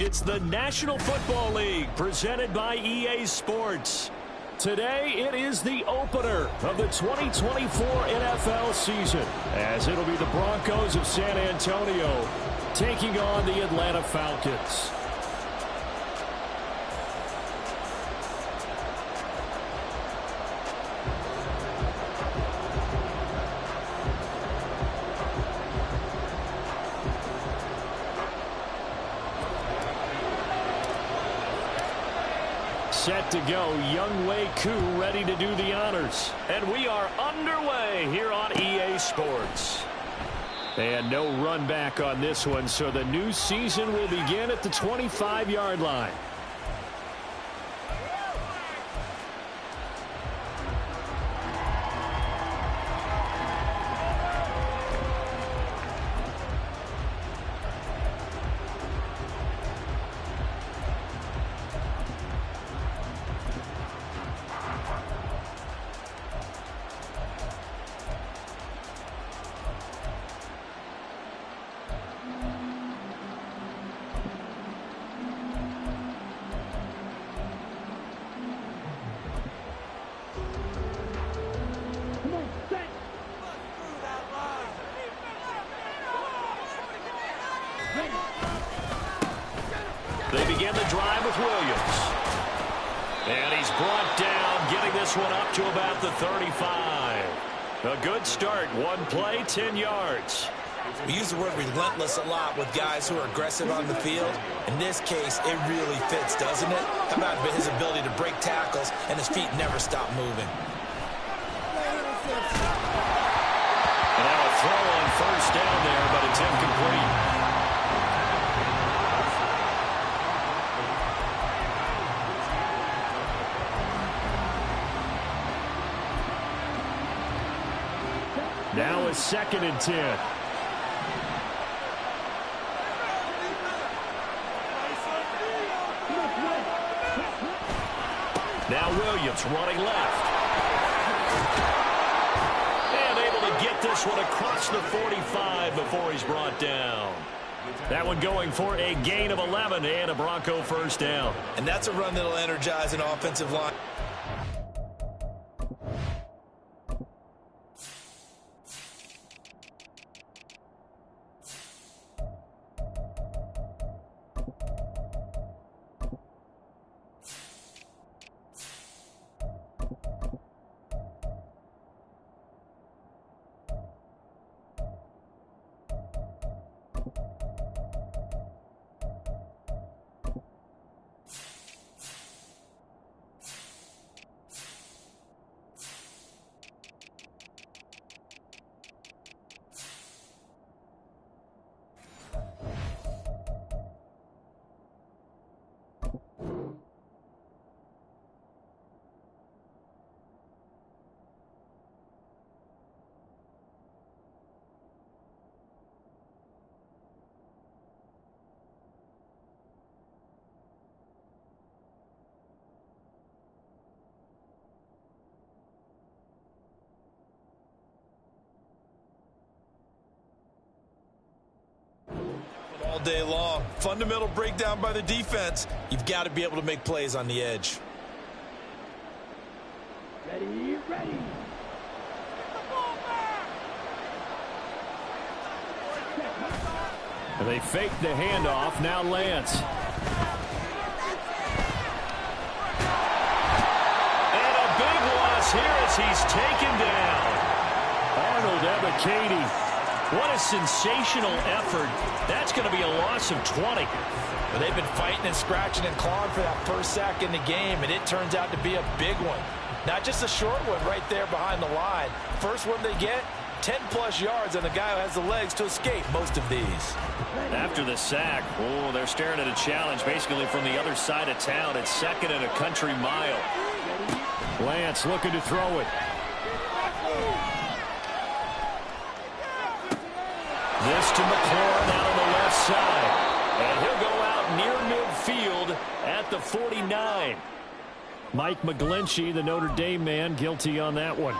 It's the National Football League presented by EA Sports. Today, it is the opener of the 2024 NFL season, as it'll be the Broncos of San Antonio taking on the Atlanta Falcons. Set to go, Younghoe Koo ready to do the honors. And we are underway here on EA Sports. And no run back on this one, so the new season will begin at the 25-yard line. They begin the drive with Williams. And he's brought down, getting this one up to about the 35. A good start. One play, 10 yards. We use the word relentless a lot with guys who are aggressive on the field. In this case, it really fits, doesn't it? How about his ability to break tackles and his feet never stop moving? And now a throw on first down there, but it's incomplete. Now it's 2nd and 10. Now Williams running left. And able to get this one across the 45 before he's brought down. That one going for a gain of 11 and a Bronco first down. And that's a run that'll energize an offensive line. All day long. Fundamental breakdown by the defense. You've got to be able to make plays on the edge. Ready, ready. And they fake the handoff. Now Lance. And a big loss here as he's taken down. Arnold Ebiketie. What a sensational effort. That's going to be a loss of 20. Well, they've been fighting and scratching and clawing for that first sack in the game, and it turns out to be a big one. Not just a short one right there behind the line. First one they get, 10-plus yards, and the guy who has the legs to escape most of these. After the sack, oh, they're staring at a challenge basically from the other side of town. It's 2nd and a country mile. Lance looking to throw it. This to McLaurin out on the left side. And he'll go out near midfield at the 49. Mike McGlinchey, the Notre Dame man, guilty on that one.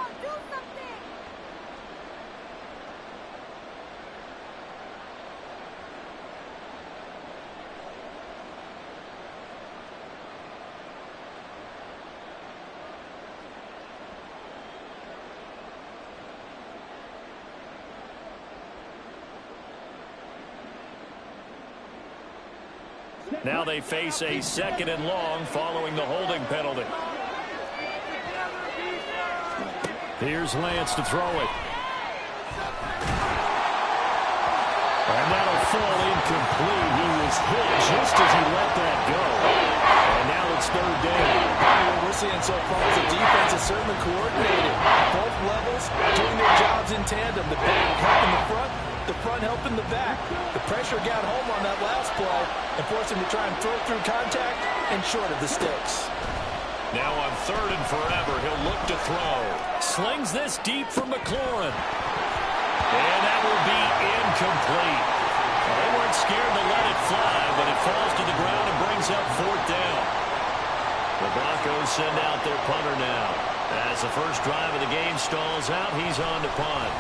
Now they face a 2nd and long following the holding penalty. Here's Lance to throw it. And that'll fall incomplete. He was hit just as he let that go. And now it's 3rd down. What we're seeing so far is the defense is certainly coordinated. Both levels doing their jobs in tandem. The back helping the front helping the back. The pressure got home on that last play and forced him to try and throw through contact and short of the sticks. Now on 3rd and forever, he'll look to throw. Slings this deep for McLaurin. And that will be incomplete. Well, they weren't scared to let it fly, but it falls to the ground and brings up 4th down. The Broncos send out their punter now. As the first drive of the game stalls out, he's on to punt.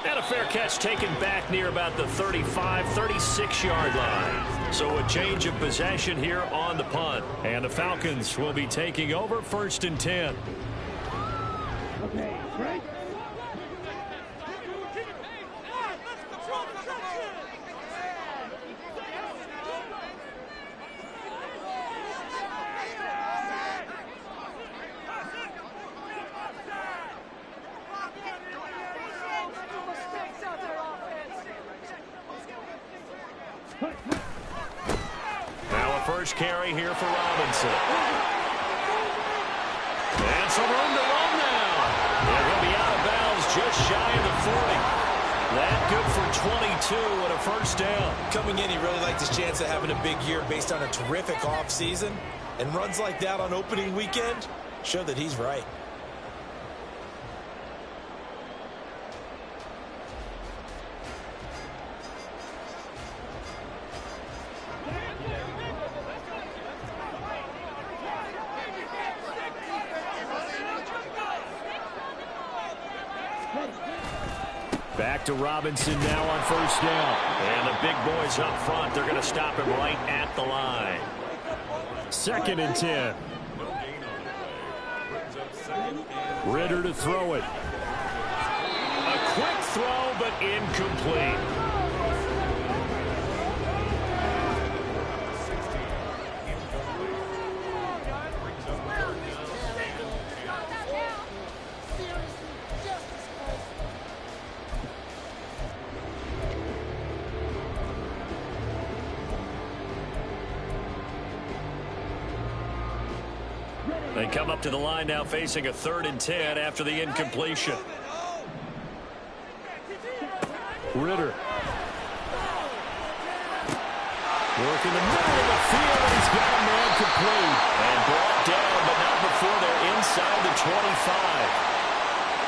And a fair catch taken back near about the 35, 36-yard line. So a change of possession here on the punt. And the Falcons will be taking over 1st and 10. Okay, right. Now a first carry here for Robinson. And some room to run now. And he'll be out of bounds just shy of the 40. That good for 22 and a first down. Coming in, he really liked his chance of having a big year based on a terrific offseason. And runs like that on opening weekend show that he's right. Back to Robinson now on first down. And the big boys up front, they're going to stop him right at the line. 2nd and 10. Ridder to throw it. A quick throw, but incomplete. They come up to the line now facing a 3rd and 10 after the incompletion. Ridder. Working the middle of the field, and he's got a man complete. And brought down, but not before they're inside the 25.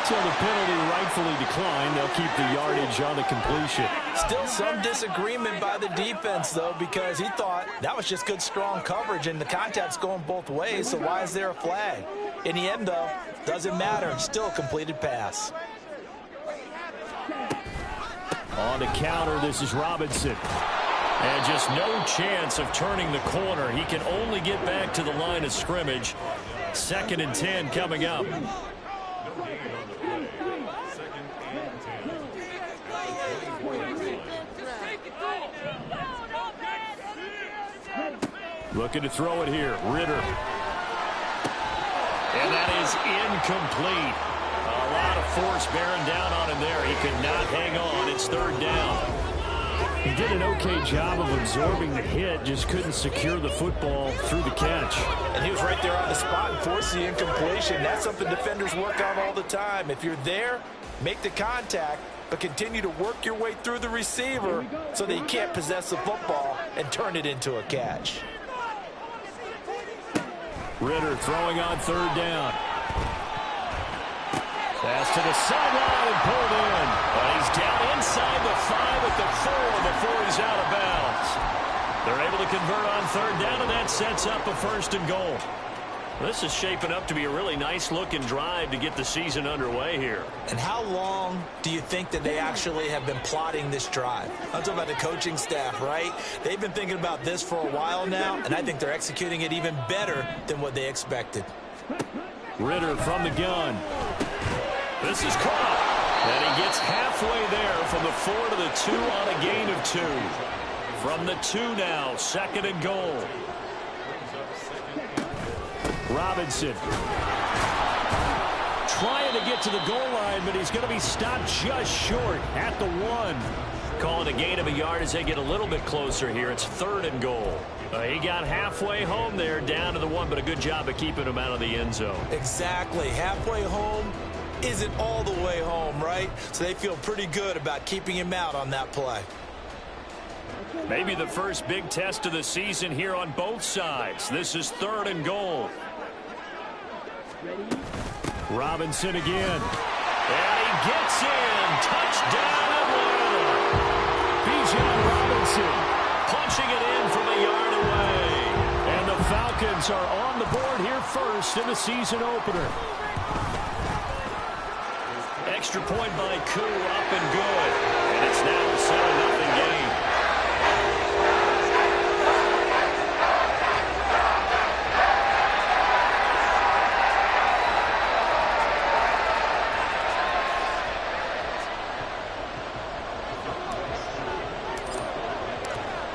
So the penalty rightfully declined. They'll keep the yardage on the completion. Still some disagreement by the defense, though, because he thought that was just good, strong coverage, and the contact's going both ways, so why is there a flag? In the end, though, doesn't matter. Still a completed pass. On the counter, this is Robinson. And just no chance of turning the corner. He can only get back to the line of scrimmage. 2nd and 10 coming up. Looking to throw it here. Ridder. And that is incomplete. A lot of force bearing down on him there. He could not hang on. It's 3rd down. He did an okay job of absorbing the hit, just couldn't secure the football through the catch. And he was right there on the spot and forced the incompletion. That's something defenders work on all the time. If you're there, make the contact, but continue to work your way through the receiver so that you can't possess the football and turn it into a catch. Ridder throwing on 3rd down. Pass to the sideline and pulled in. But he's down inside the 5 at the 4 before he's out of bounds. They're able to convert on 3rd down, and that sets up a 1st and goal. This is shaping up to be a really nice-looking drive to get the season underway here. And how long do you think that they actually have been plotting this drive? I'm talking about the coaching staff, right? They've been thinking about this for a while now, and I think they're executing it even better than what they expected. Ridder from the gun. This is caught. And he gets halfway there from the 4 to the 2 on a gain of 2. From the 2 now, 2nd and goal. Robinson trying to get to the goal line, but he's going to be stopped just short at the 1. Calling a gain of a yard as they get a little bit closer here. It's 3rd and goal. He got halfway home there, down to the 1, but a good job of keeping him out of the end zone. Exactly. Halfway home isn't all the way home, right? So they feel pretty good about keeping him out on that play. Maybe the first big test of the season here on both sides. This is 3rd and goal. Robinson again. And he gets in. Touchdown, Atlanta. Bijan Robinson punching it in from a yard away. And the Falcons are on the board here first in the season opener. Extra point by Koo, up and good. And it's now a 7-0 game.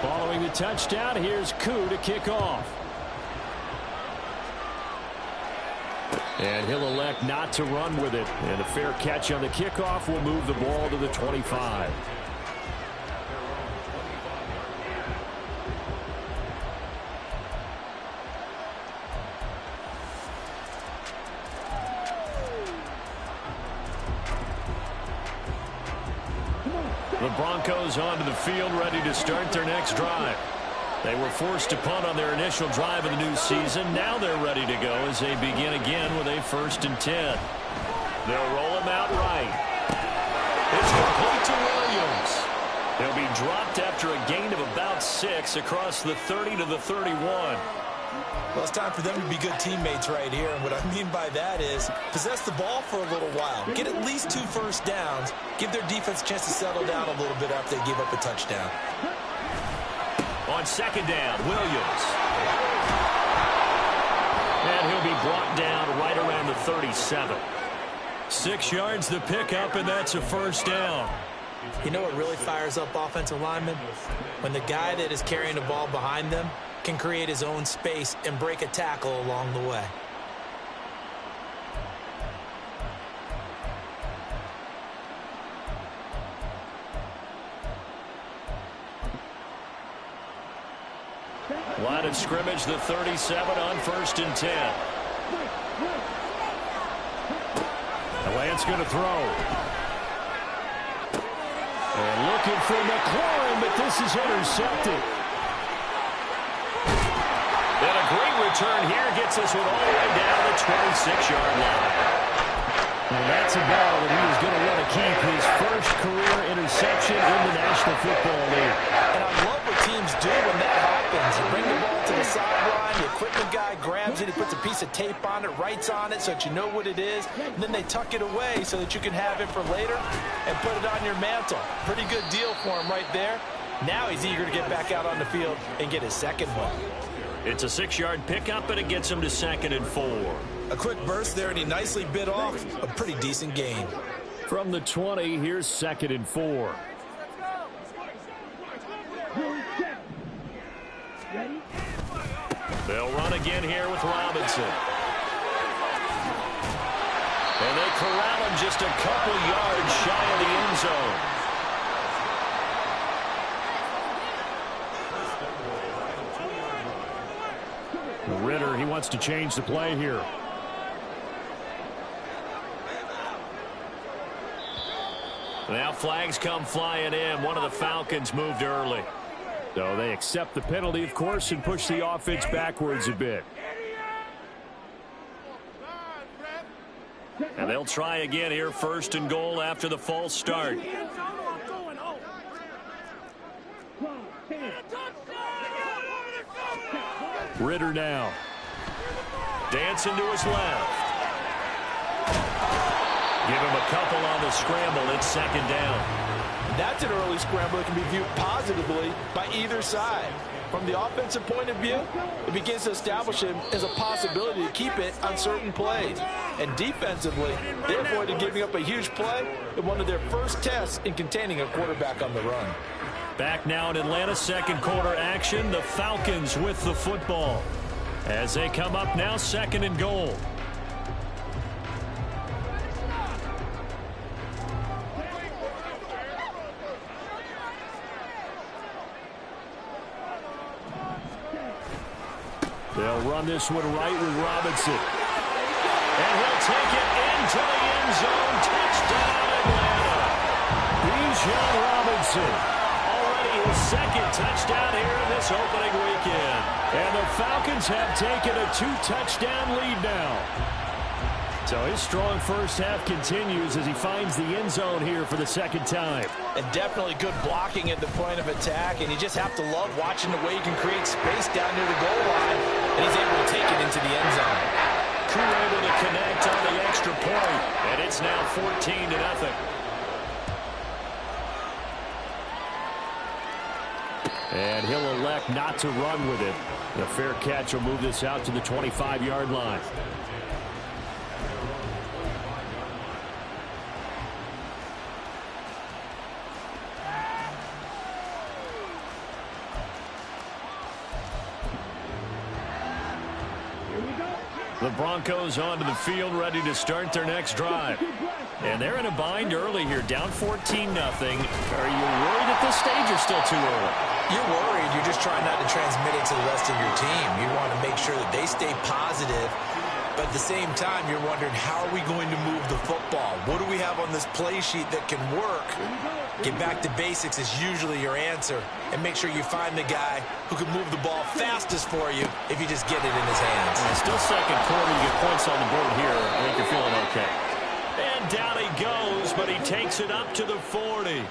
Following the touchdown, here's Koo to kick off. And he'll elect not to run with it. And a fair catch on the kickoff will move the ball to the 25. The Broncos onto the field, ready to start their next drive. They were forced to punt on their initial drive of the new season. Now they're ready to go as they begin again with a 1st and 10. They'll roll him out right. It's complete to Williams. They'll be dropped after a gain of about 6 across the 30 to the 31. Well, it's time for them to be good teammates right here. And what I mean by that is possess the ball for a little while. Get at least 2 first downs. Give their defense a chance to settle down a little bit after they give up a touchdown. On 2nd down, Williams. And he'll be brought down right around the 37. 6 yards the pickup, and that's a 1st down. You know what really fires up offensive linemen? When the guy that is carrying the ball behind them can create his own space and break a tackle along the way. Line of scrimmage, the 37 on 1st and 10. Lance going to throw. And looking for McLaurin, but this is intercepted. And a great return here gets us one all the way down the 26-yard line. And that's a ball that he is going to want to keep, his first career interception in the National Football League. And I love what teams do when that happens. You bring the ball to the sideline, the equipment guy grabs it, he puts a piece of tape on it, writes on it so that you know what it is, and then they tuck it away so that you can have it for later and put it on your mantle. Pretty good deal for him right there. Now he's eager to get back out on the field and get his second one. It's a 6-yard pickup, and it gets him to 2nd and 4. A quick burst there, and he nicely bit off a pretty decent gain. From the 20, here's 2nd and 4. They'll run again here with Robinson. And they corral him just a couple yards shy of the end zone. Ritter, he wants to change the play here. Now flags come flying in. One of the Falcons moved early. So they accept the penalty, of course, and push the offense backwards a bit. And they'll try again here, 1st and goal after the false start. Ritter now. Dancing to his left. Give him a couple on the scramble. It's 2nd down. That's an early scramble that can be viewed positively by either side. From the offensive point of view, it begins to establish him as a possibility to keep it on certain plays. And defensively, they avoided giving up a huge play in one of their first tests in containing a quarterback on the run. Back now in Atlanta, second quarter action. The Falcons with the football as they come up now, second and goal. They'll run this one right with Robinson. And he'll take it into the end zone. Touchdown, Atlanta. Bijan Robinson. Already his second touchdown here in this opening weekend. And the Falcons have taken a 2-touchdown lead now. So his strong first half continues as he finds the end zone here for the second time. And definitely good blocking at the point of attack, and you just have to love watching the way he can create space down near the goal line, and he's able to take it into the end zone. Crew able to connect on the extra point, and it's now 14-0. And he'll elect not to run with it. The fair catch will move this out to the 25-yard line. The Broncos onto the field, ready to start their next drive. And they're in a bind early here, down 14-0. Are you worried at this stage or still too early? You're worried. You're just trying not to transmit it to the rest of your team. You want to make sure that they stay positive. But at the same time, you're wondering, how are we going to move the football? What do we have on this play sheet that can work? Get back to basics is usually your answer. And make sure you find the guy who can move the ball fastest for you if you just get it in his hands. And still second quarter, you get points on the board here. I think you're feeling okay. And down he goes, but he takes it up to the 40.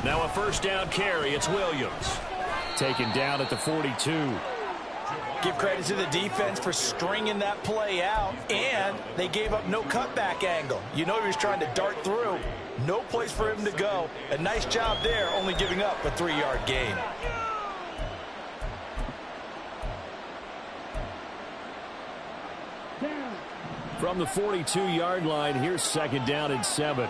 Now a first down carry. It's Williams. Taken down at the 42. Give credit to the defense for stringing that play out, and they gave up no cutback angle. You know he was trying to dart through. No place for him to go. A nice job there, only giving up a 3-yard gain. From the 42-yard line, here's second down and 7.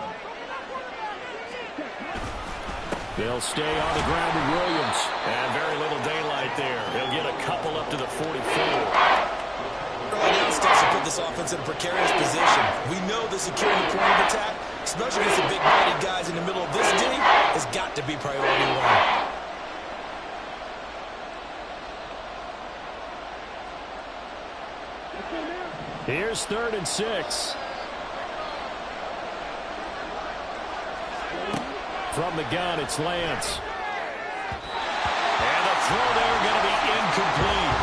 They'll stay on the ground with Williams. And very little daylight there. He'll get a couple up to the 44. Early down steps to put this offense in a precarious position. We know that securing the point of attack, especially against the big-bodied guys in the middle of this D, has got to be priority one. Here's 3rd and 6. From the gun, it's Lance. And the throw there going to be incomplete.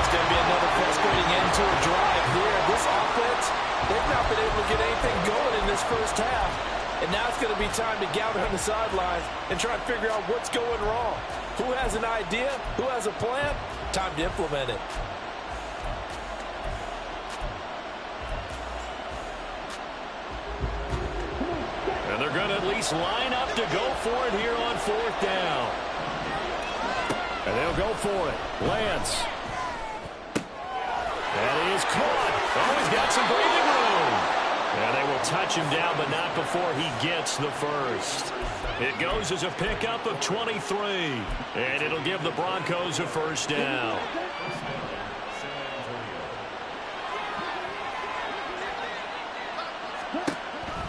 It's going to be another frustrating end to a drive here. This offense, they've not been able to get anything going in this first half. And now it's going to be time to gather on the sidelines and try and figure out what's going wrong. Who has an idea? Who has a plan? Time to implement it. And they're going to at least line up to go for it here on 4th down. And they'll go for it. Lance. That is caught. Oh, he's got some breathing room. And they will touch him down, but not before he gets the first. It goes as a pickup of 23. And it'll give the Broncos a first down.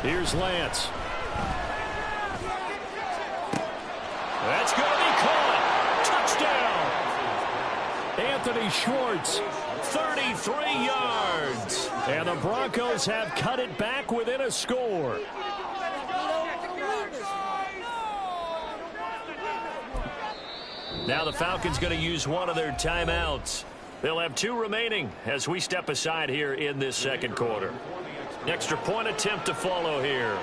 Here's Lance. That's going to be caught. Touchdown. Anthony Schwartz, 33 yards. And the Broncos have cut it back within a score. Now the Falcons going to use one of their timeouts. They'll have 2 remaining as we step aside here in this second quarter. Extra point attempt to follow here.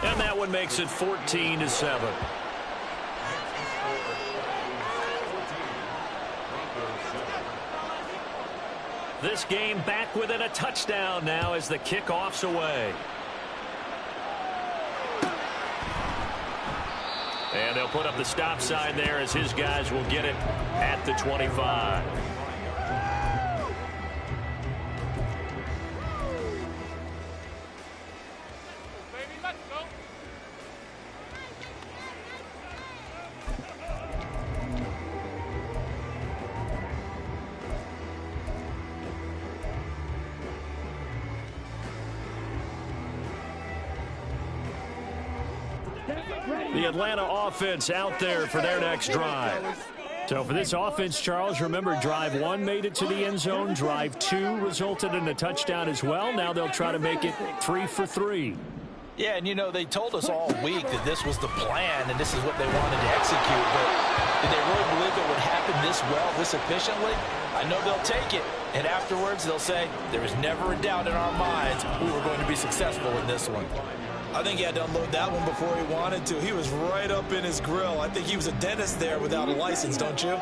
And that one makes it 14-7. This game back within a touchdown now as the kickoff's away. And they'll put up the stop sign there as his guys will get it at the 25. The Atlanta offense out there for their next drive. So for this offense, Charles, remember drive 1 made it to the end zone. Drive 2 resulted in a touchdown as well. Now they'll try to make it 3 for 3. Yeah, and you know, they told us all week that this was the plan and this is what they wanted to execute. But did they really believe it would happen this well, this efficiently? I know they'll take it. And afterwards, they'll say, there was never a doubt in our minds we were going to be successful in this one. I think he had to unload that one before he wanted to. He was right up in his grill. I think he was a dentist there without a license, don't you?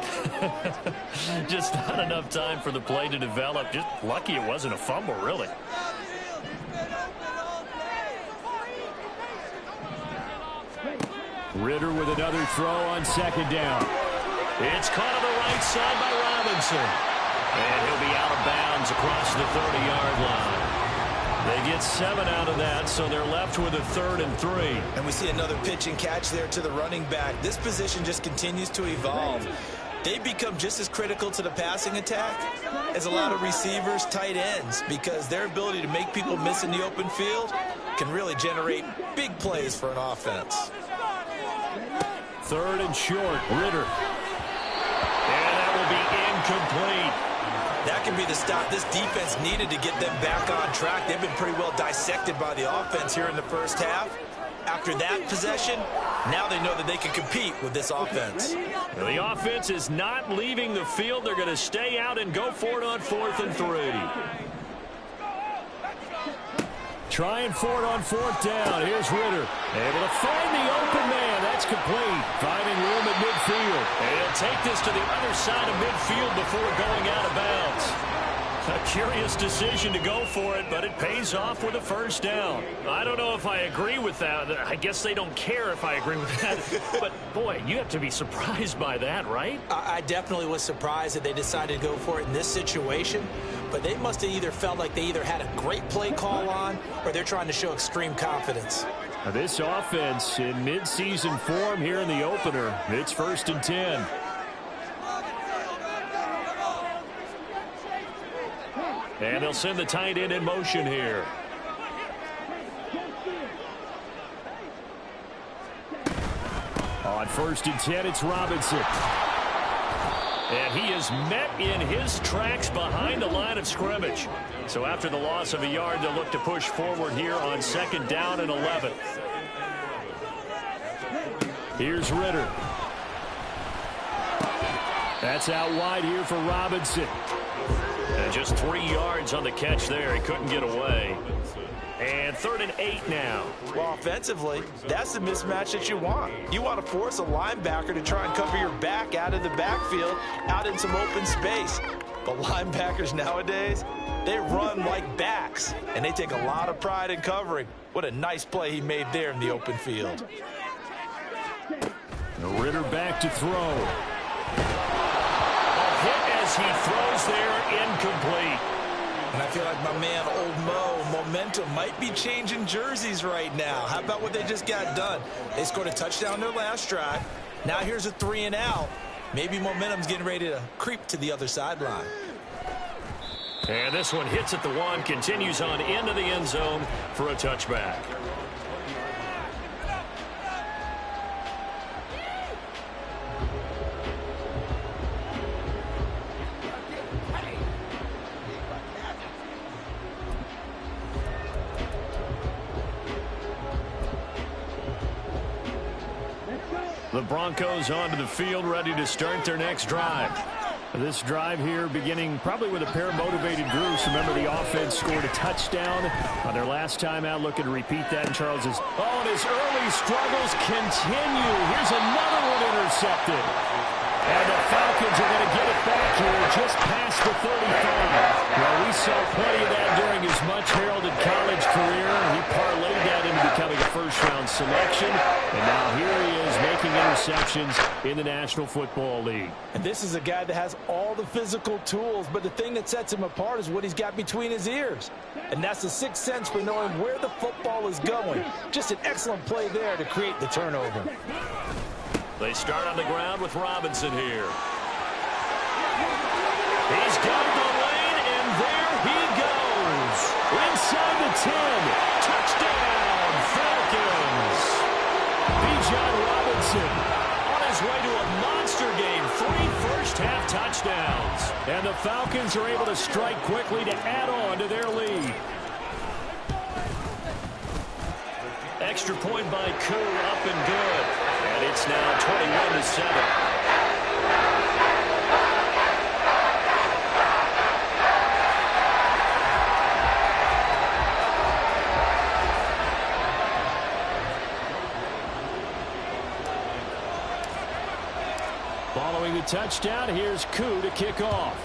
Just not enough time for the play to develop. Just lucky it wasn't a fumble, really. Ridder with another throw on second down. It's caught on the right side by Robinson. And he'll be out of bounds across the 30-yard line. They get 7 out of that, so they're left with a 3rd and 3. And we see another pitch and catch there to the running back. This position just continues to evolve. They become just as critical to the passing attack as a lot of receivers, tight ends, because their ability to make people miss in the open field can really generate big plays for an offense. 3rd and short, Ridder. And that will be incomplete. That can be the stop this defense needed to get them back on track. They've been pretty well dissected by the offense here in the first half. After that possession, now they know that they can compete with this offense. Now the offense is not leaving the field. They're going to stay out and go for it on 4th and 3. Trying for it on 4th down. Here's Ridder. Able to find the open man. That's complete. Finding room at midfield. And he'll take this to the other side of midfield before going out of bounds. A curious decision to go for it, but it pays off with a first down. I don't know if I agree with that. I guess they don't care if I agree with that. But, boy, you have to be surprised by that, right? I definitely was surprised that they decided to go for it in this situation. But they must have either felt like they either had a great play call on or they're trying to show extreme confidence. Now this offense in midseason form here in the opener. It's 1st and 10. And they'll send the tight end in motion here. On 1st and 10, it's Robinson. And he is met in his tracks behind the line of scrimmage. So after the loss of a yard, they'll look to push forward here on 2nd down and 11. Here's Ridder. That's out wide here for Robinson. And just 3 yards on the catch there. He couldn't get away. And 3rd and 8 now. Well, offensively, that's the mismatch that you want. You want to force a linebacker to try and cover your back out of the backfield, out in some open space. But linebackers nowadays, they run like backs, and they take a lot of pride in covering. What a nice play he made there in the open field. Ridder back to throw. Hit as he throws there, incomplete. And I feel like my man, Old Mo, momentum might be changing jerseys right now. How about what they just got done? They scored a touchdown their last drive. Now here's a 3 and out. Maybe momentum's getting ready to creep to the other sideline. And this one hits at the 1, continues on into the end zone for a touchback. The Broncos onto the field, ready to start their next drive. This drive here beginning probably with a pair of motivated groups. Remember, the offense scored a touchdown on their last time out, looking to repeat that. And Charles is, and his early struggles continue. Here's another one intercepted. And the Falcons are going to get it back here just past the 35. Well, we saw plenty of that during his much-heralded college career. He parlayed that into becoming a first-round selection. And now here he is making interceptions in the National Football League. And this is a guy that has all the physical tools, but the thing that sets him apart is what he's got between his ears. And that's the sixth sense for knowing where the football is going. Just an excellent play there to create the turnover. They start on the ground with Robinson here. He's got the lane, and there he goes. Inside the 10. Touchdown, Falcons. Bijan Robinson on his way to a monster game. 3 first-half touchdowns. And the Falcons are able to strike quickly to add on to their lead. Extra point by Koo, up and good. And it's now 21-7. Following the touchdown, here's Koo to kick off.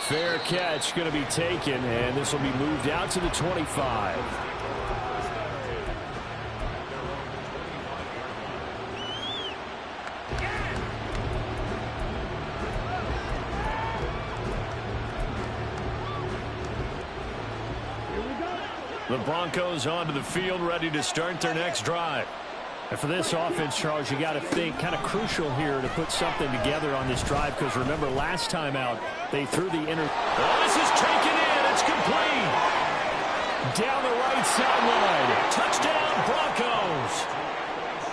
Fair catch going to be taken, and this will be moved out to the 25. The Broncos onto the field, ready to start their next drive. And for this offense, Charles, you got to think kind of crucial here to put something together on this drive, because remember last time out they threw the this is taken in. It's complete. Down the right sideline. Touchdown, Broncos.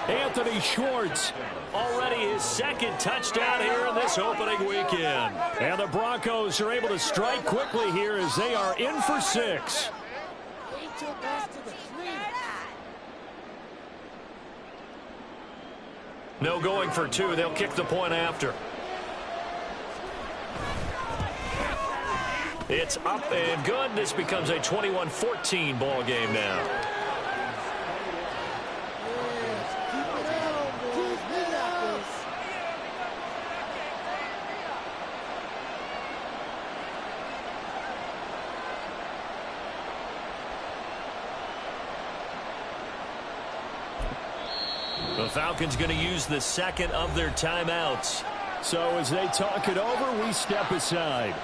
Anthony Schwartz, already his second touchdown here in this opening weekend. And the Broncos are able to strike quickly here as they are in for 6. No going for 2. They'll kick the point after. It's up and good. This becomes a 21-14 ball game now. The Falcons going to use the second of their timeouts. So as they talk it over, we step aside.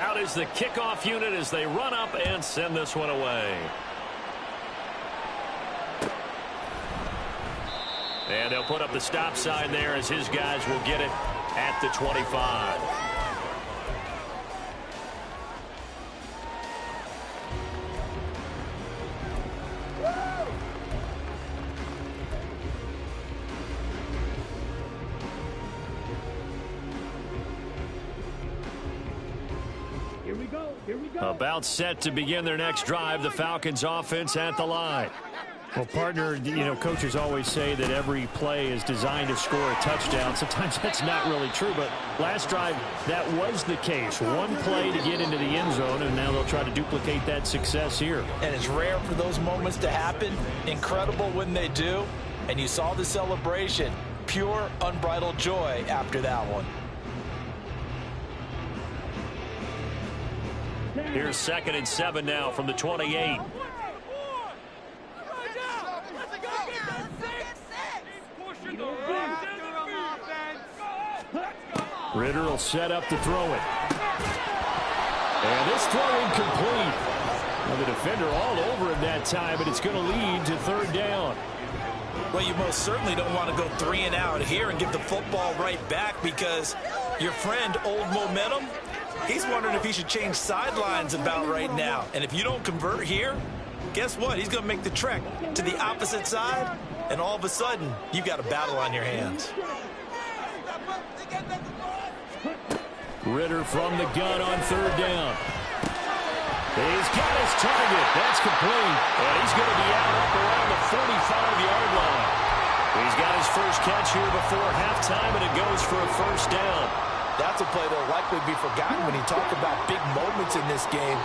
Out is the kickoff unit as they run up and send this one away. And they'll put up the stop sign there as his guys will get it at the 25. Here we go. Here we go. About set to begin their next drive. The Falcons offense at the line. Well, partner, coaches always say that every play is designed to score a touchdown. Sometimes that's not really true, but last drive, that was the case. One play to get into the end zone, and now they'll try to duplicate that success here. And it's rare for those moments to happen. Incredible when they do. And you saw the celebration. Pure, unbridled joy after that one. Here's 2nd and 7 now from the 28. Ritter will set up to throw it. And this throw incomplete. Well, the defender all over him that time, but it's going to lead to 3rd down. Well, you most certainly don't want to go 3 and out here and give the football right back, because your friend, Old Momentum, he's wondering if he should change sidelines about right now. And if you don't convert here, guess what? He's going to make the trek to the opposite side, and all of a sudden, you've got a battle on your hands. Ritter from the gun on third down. He's got his target. That's complete. And he's going to be out up around the 45-yard line. He's got his first catch here before halftime, and it goes for a first down. That's a play that will likely be forgotten when you talk about big moments in this game.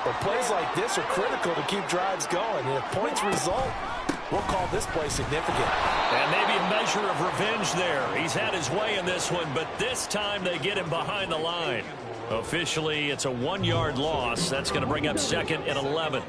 But plays like this are critical to keep drives going. And if points result, we'll call this play significant. And maybe a measure of revenge there. He's had his way in this one, but this time they get him behind the line. Officially, it's a 1-yard loss. That's going to bring up second and 11.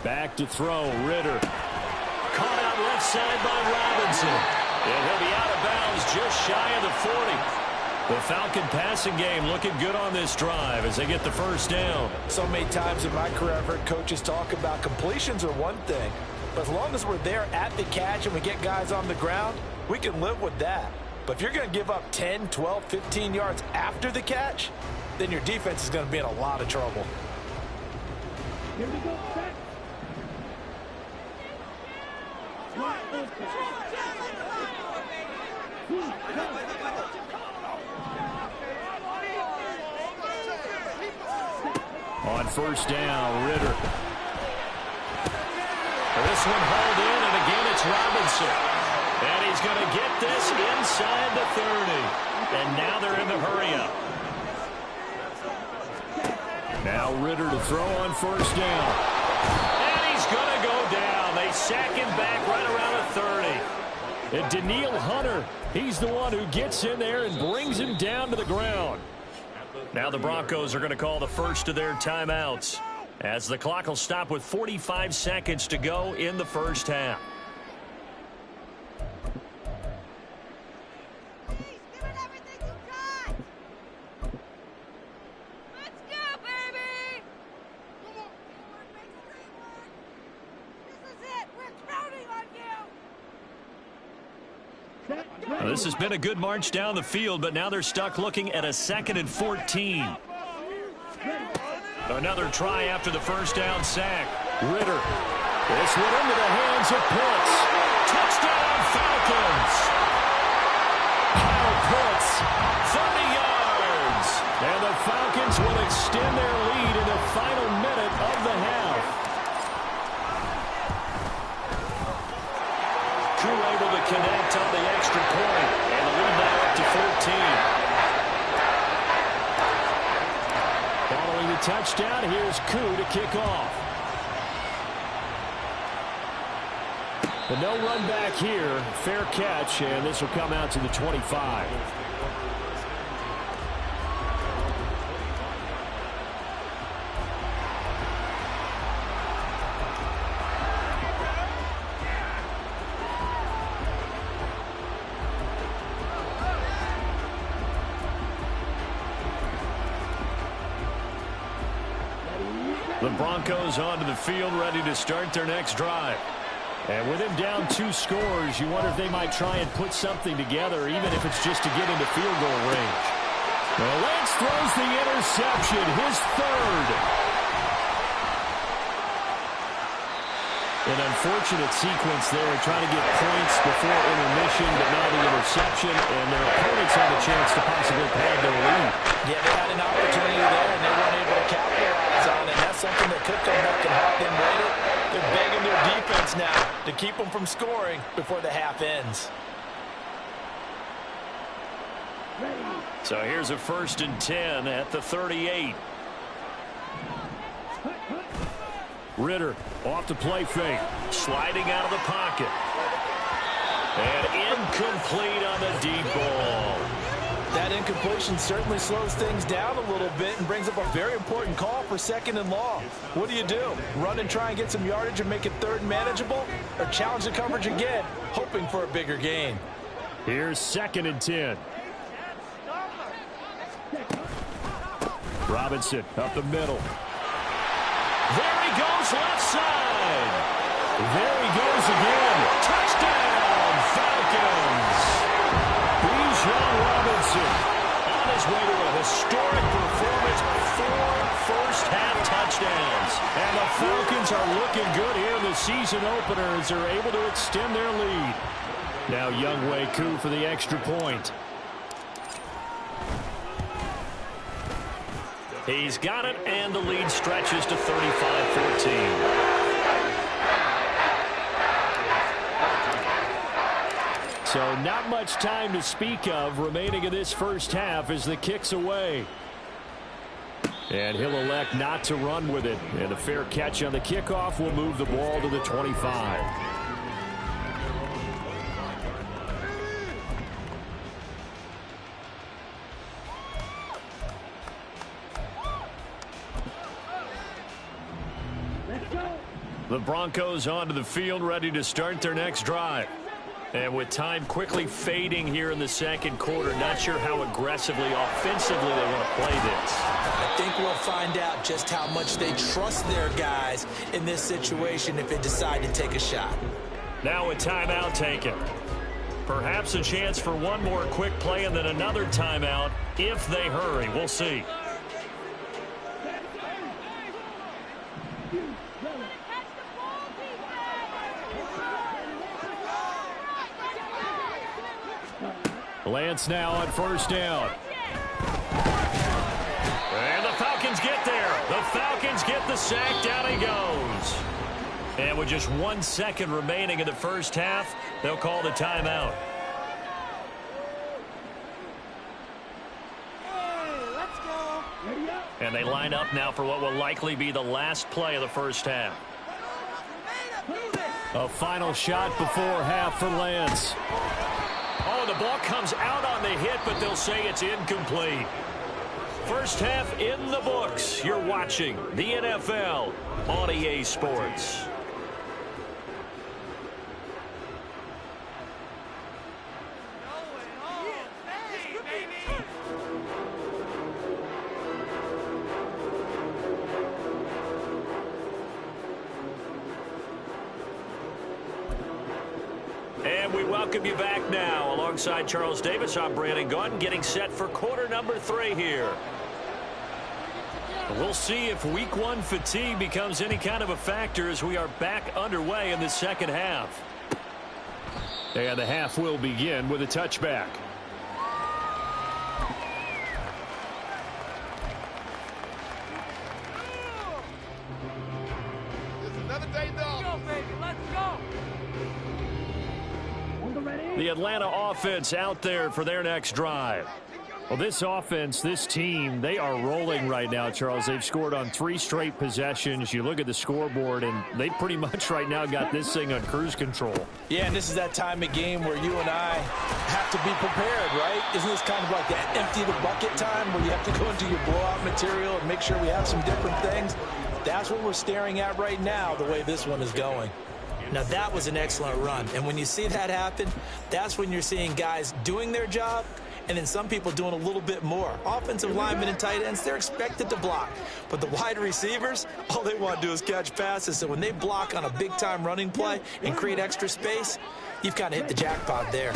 Back to throw, Ritter. Caught out left side by Robinson. And he'll be out of bounds just shy of the 40. The Falcon passing game looking good on this drive as they get the first down. So many times in my career I've heard coaches talk about completions are one thing. But as long as we're there at the catch and we get guys on the ground, we can live with that. But if you're going to give up 10, 12, 15 yards after the catch, then your defense is going to be in a lot of trouble. Here we go. On first down, Ritter. This one hauled in, and again it's Robinson. And he's going to get this inside the 30. And now they're in the hurry-up. Now Ritter to throw on first down. And he's going to go down. They sack him back right around the 30. And Danielle Hunter, he's the one who gets in there and brings him down to the ground. Now the Broncos are going to call the first of their timeouts as the clock will stop with 45 seconds to go in the first half. This has been a good march down the field, but now they're stuck looking at a 2nd and 14. Another try after the first down sack. Ritter. This one into the hands of Pitts. Touchdown Falcons. Kyle Pitts, 30 yards. And the Falcons will extend their lead in the final minute of the half. Koo able to connect on the extra point, and the lead now up to 14. Following the touchdown, here's Koo to kick off. But no run back here. Fair catch, and this will come out to the 25. The Broncos onto the field, ready to start their next drive. And with him down 2 scores, you wonder if they might try and put something together, even if it's just to get into field goal range. Well, Lance throws the interception, his 3rd. An unfortunate sequence there, trying to get points before intermission, but now the interception, and their opponents have a chance to possibly pad their lead. Yeah, they had an opportunity there, and they weren't able to capitalize on it. And that's something that could come back and haunt them later. They're begging their defense now to keep them from scoring before the half ends. So here's a 1st and 10 at the 38. Ritter off the play fake, sliding out of the pocket. And incomplete on the deep ball. That incompletion certainly slows things down a little bit and brings up a very important call for 2nd and long. What do? Run and try and get some yardage and make it 3rd and manageable? Or challenge the coverage again, hoping for a bigger gain? Here's 2nd and 10. Robinson up the middle. There he goes, left side. There he goes again. Touchdown, Falcons. Bijan Robinson on his way to a historic performance. 4 first-half season openers are able to extend their lead. Now Younghoe Koo for the extra point. He's got it, and the lead stretches to 35-14. So not much time to speak of remaining in this first half as the kick's away. And he'll elect not to run with it. And a fair catch on the kickoff will move the ball to the 25. The Broncos onto the field, ready to start their next drive. And with time quickly fading here in the second quarter, not sure how aggressively, offensively they want to play this. I think we'll find out just how much they trust their guys in this situation if they decide to take a shot. Now a timeout taken. Perhaps a chance for one more quick play and then another timeout if they hurry. We'll see. Lance now on first down. And the Falcons get there. The Falcons get the sack. Down he goes. And with just 1 second remaining in the first half, they'll call the timeout. And they line up now for what will likely be the last play of the first half. A final shot before half for Lance. Oh, the ball comes out on the hit, but they'll say it's incomplete. First half in the books. You're watching the NFL on EA Sports. And we welcome you back now. Alongside Charles Davis, I'm Brandon Gaudin, getting set for quarter number 3 here. We'll see if week 1 fatigue becomes any kind of a factor as we are back underway in the second half. And the half will begin with a touchback. The Atlanta offense out there for their next drive. Well, this offense, this team, they are rolling right now, Charles. They've scored on 3 straight possessions. You look at the scoreboard, and they pretty much right now got this thing on cruise control. Yeah, and this is that time of game where you and I have to be prepared, right? Isn't this kind of like that empty the bucket time where you have to go into your blowout material and make sure we have some different things? That's what we're staring at right now, the way this one is going. Now, that was an excellent run. And when you see that happen, that's when you're seeing guys doing their job and then some people doing a little bit more. Offensive linemen and tight ends, they're expected to block. But the wide receivers, all they want to do is catch passes. So when they block on a big-time running play and create extra space, you've kind of hit the jackpot there.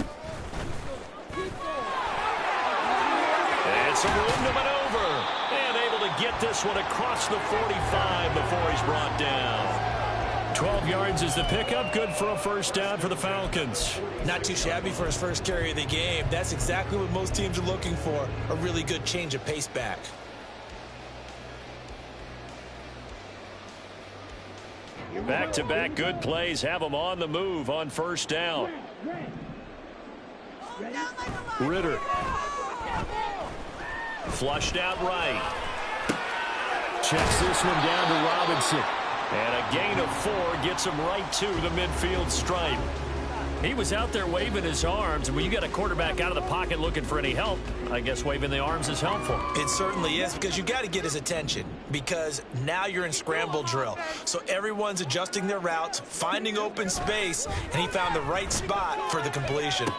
And some room to maneuver. And able to get this one across the 45 before he's brought down. 12 yards is the pickup. Good for a first down for the Falcons. Not too shabby for his first carry of the game. That's exactly what most teams are looking for, a really good change of pace back. Back-to-back good plays have them on the move on first down. Ritter. Flushed out right. Checks this one down to Robinson. And a gain of 4 gets him right to the midfield stripe. He was out there waving his arms, and when you got a quarterback out of the pocket looking for any help, I guess waving the arms is helpful. It certainly is, because you got to get his attention, because now you're in scramble drill. So everyone's adjusting their routes, finding open space, and he found the right spot for the completion.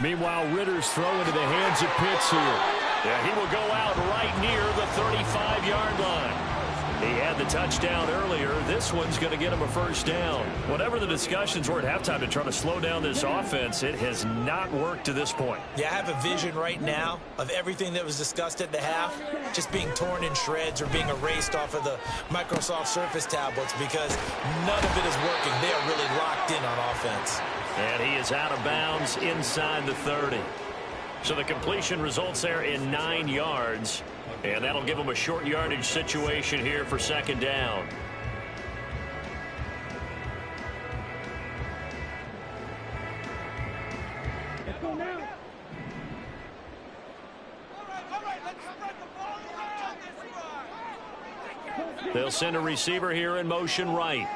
Meanwhile, Ritter's throw into the hands of Pitts here. Yeah, he will go out right near the 35-yard line. He had the touchdown earlier. This one's going to get him a first down. Whatever the discussions were at halftime to try to slow down this offense, it has not worked to this point. Yeah, I have a vision right now of everything that was discussed at the half just being torn in shreds or being erased off of the Microsoft Surface tablets because none of it is working. They are really locked in on offense. And he is out of bounds inside the 30. So the completion results there in 9 yards. And that'll give them a short yardage situation here for second down. Let's go now. They'll send a receiver here in motion right.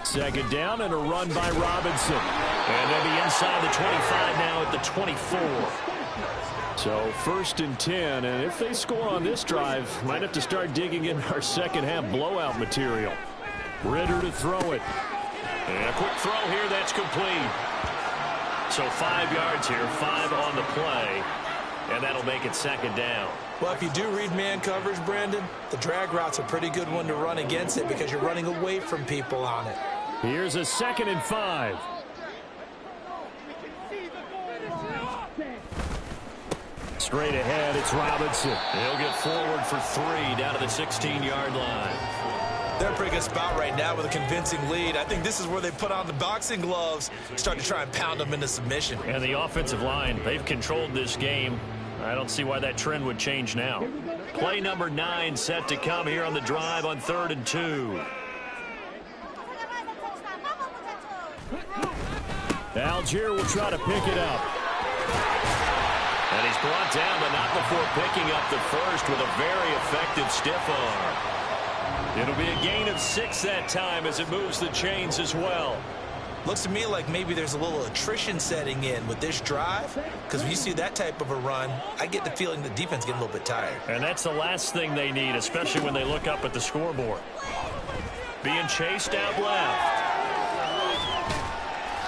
Second down and a run by Robinson. And they'll be inside the 25 now at the 24. So first and 10, and if they score on this drive, might have to start digging in our second half blowout material. Ritter to throw it. And a quick throw here, that's complete. So 5 yards here, 5 on the play, and that'll make it second down. Well, if you do read man coverage, Brandon, the drag route's a pretty good one to run against it because you're running away from people on it. Here's a 2nd and 5. Straight ahead, it's Robinson. He'll get forward for 3 down to the 16-yard line. They're in a pretty good spot right now with a convincing lead. I think this is where they put on the boxing gloves, start to try and pound them into submission. And the offensive line, they've controlled this game. I don't see why that trend would change now. Play number 9 set to come here on the drive on 3rd and 2. Algier will try to pick it up. And he's brought down, but not before picking up the first with a very effective stiff arm. It'll be a gain of 6 that time as it moves the chains as well. Looks to me like maybe there's a little attrition setting in with this drive, because when you see that type of a run, I get the feeling the defense getting a little bit tired. And that's the last thing they need, especially when they look up at the scoreboard. Being chased out left.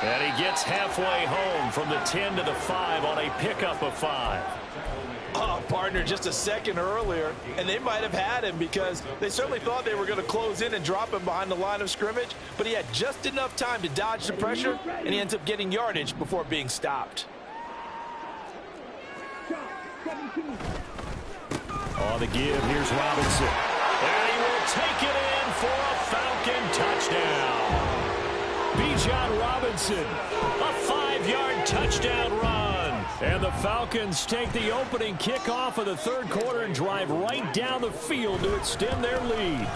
And he gets halfway home from the 10 to the 5 on a pickup of 5. Oh, partner, just a second earlier, and they might have had him because they certainly thought they were going to close in and drop him behind the line of scrimmage, but he had just enough time to dodge the pressure, and he ends up getting yardage before being stopped. On the give, here's Robinson. And he will take it in for a Falcon touchdown. Bijan Robinson, a 5-yard touchdown run. And the Falcons take the opening kickoff of the 3rd quarter and drive right down the field to extend their lead.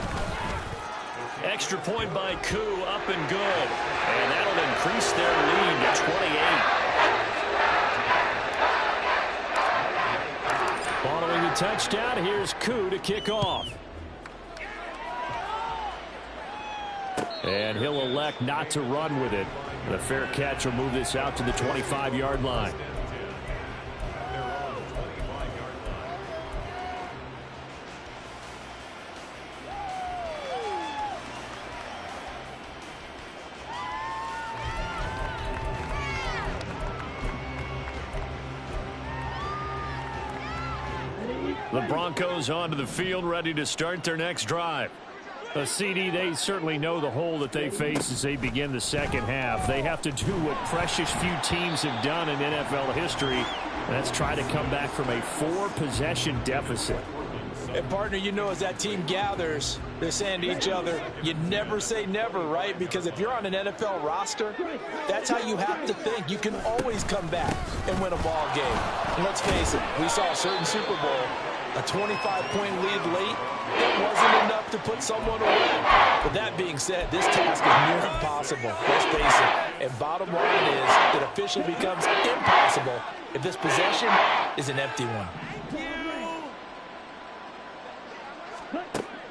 Extra point by Koo, up and good. And that'll increase their lead to 28. Following the touchdown, here's Koo to kick off. And he'll elect not to run with it. And a fair catch will move this out to the 25-yard line. The Broncos onto the field, ready to start their next drive. A CD, they certainly know the hole that they face as they begin the second half. They have to do what precious few teams have done in NFL history, and that's try to come back from a 4-possession deficit. And, partner, you know, as that team gathers, they're saying to each other, you never say never, right? Because if you're on an NFL roster, that's how you have to think. You can always come back and win a ball game. And let's face it, we saw a certain Super Bowl, a 25-point lead late. It wasn't enough to put someone away. But that being said, this task is near impossible. Let's face it. And bottom line is, it officially becomes impossible if this possession is an empty one.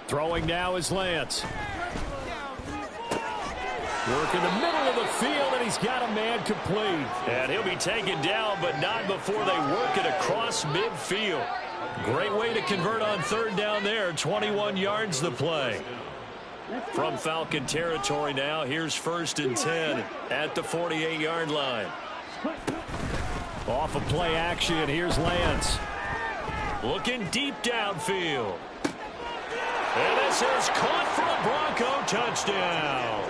Throwing now is Lance. Work in the middle of the field, and he's got a man complete. And he'll be taken down, but not before they work it across midfield. Great way to convert on 3rd down there. 21 yards the play. From Falcon territory now, here's 1st and 10 at the 48-yard line. Off of play action, here's Lance. Looking deep downfield. And this is caught for a Bronco touchdown.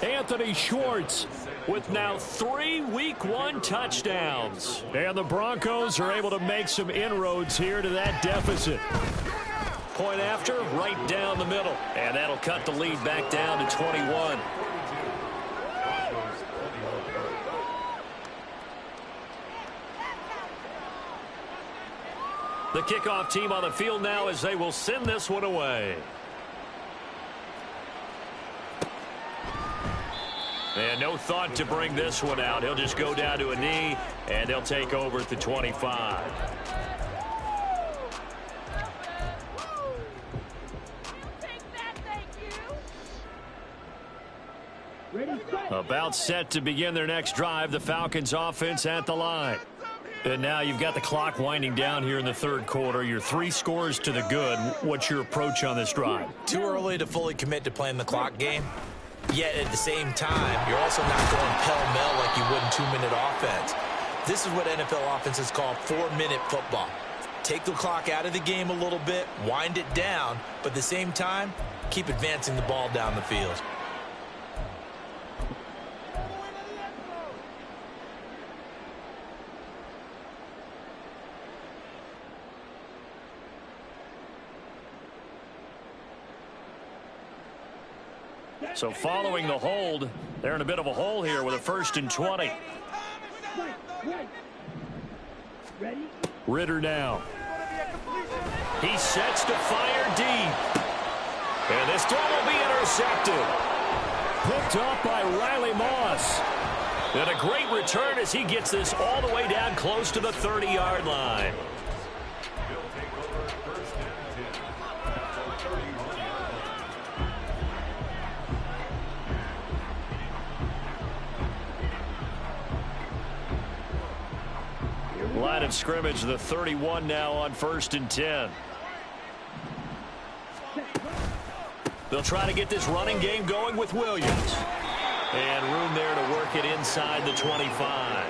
Anthony Schwartz with now 3 Week 1 touchdowns. And the Broncos are able to make some inroads here to that deficit. Point after, right down the middle. And that'll cut the lead back down to 21. The kickoff team on the field now as they will send this one away. And no thought to bring this one out. He'll just go down to a knee, and they'll take over at the 25. About set to begin their next drive. The Falcons offense at the line. And now you've got the clock winding down here in the third quarter. You're 3 scores to the good. What's your approach on this drive? Too early to fully commit to playing the clock game. Yet at the same time, you're also not going pell-mell like you would in 2-minute offense. This is what NFL offenses call 4-minute football. Take the clock out of the game a little bit, wind it down, but at the same time, keep advancing the ball down the field. So following the hold, they're in a bit of a hole here with a 1st and 20. Ritter now. He sets to fire deep. And this throw will be intercepted. Picked up by Riley Moss. And a great return as he gets this all the way down close to the 30-yard line. Line of scrimmage, the 31 now on 1st and 10. They'll try to get this running game going with Williams. And room there to work it inside the 25.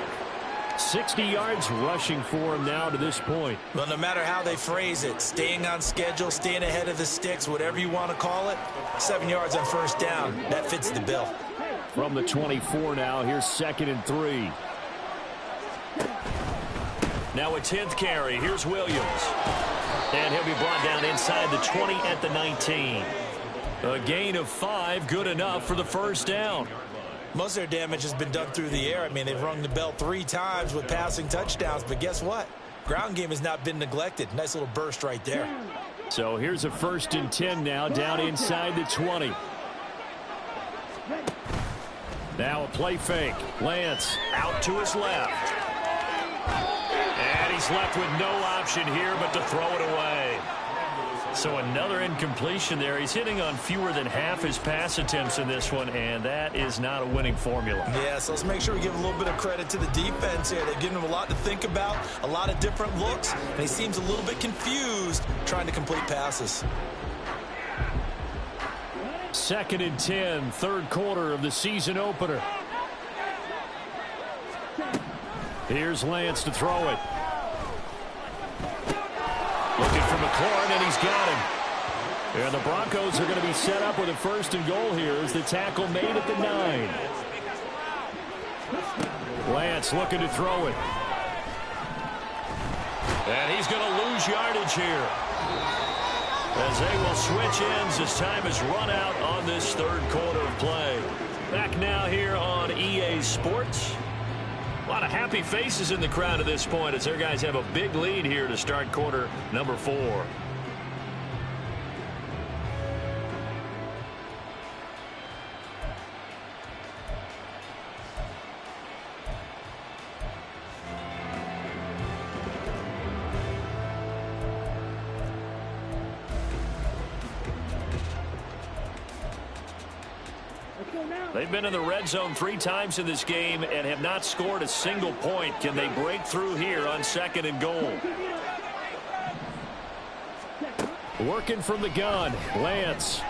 60 yards rushing for him now to this point. Well, no matter how they phrase it, staying on schedule, staying ahead of the sticks, whatever you want to call it, 7 yards on 1st down, that fits the bill. From the 24 now, here's 2nd and 3. Now a 10th carry. Here's Williams. And he'll be brought down inside the 20 at the 19. A gain of 5, good enough for the 1st down. Most of their damage has been done through the air. I mean, they've rung the bell 3 times with passing touchdowns, but guess what? Ground game has not been neglected. Nice little burst right there. So here's a 1st and 10 now, down inside the 20. Now a play fake. Lance out to his left. And he's left with no option here but to throw it away. So another incompletion there. He's hitting on fewer than half his pass attempts in this one, and that is not a winning formula. Yeah, so let's make sure we give a little bit of credit to the defense here. They've given him a lot to think about, a lot of different looks, and he seems a little bit confused trying to complete passes. 2nd and 10, third quarter of the season opener. Here's Lance to throw it. Looking for McLaurin, and he's got him. And the Broncos are going to be set up with a 1st and goal here as the tackle made at the 9. Lance looking to throw it. And he's going to lose yardage here, as they will switch ends as time has run out on this third quarter of play. Back now here on EA Sports. A lot of happy faces in the crowd at this point as their guys have a big lead here to start quarter number 4. They've been in the red zone 3 times in this game and have not scored a single point. Can they break through here on 2nd and goal? Working from the gun, Lance.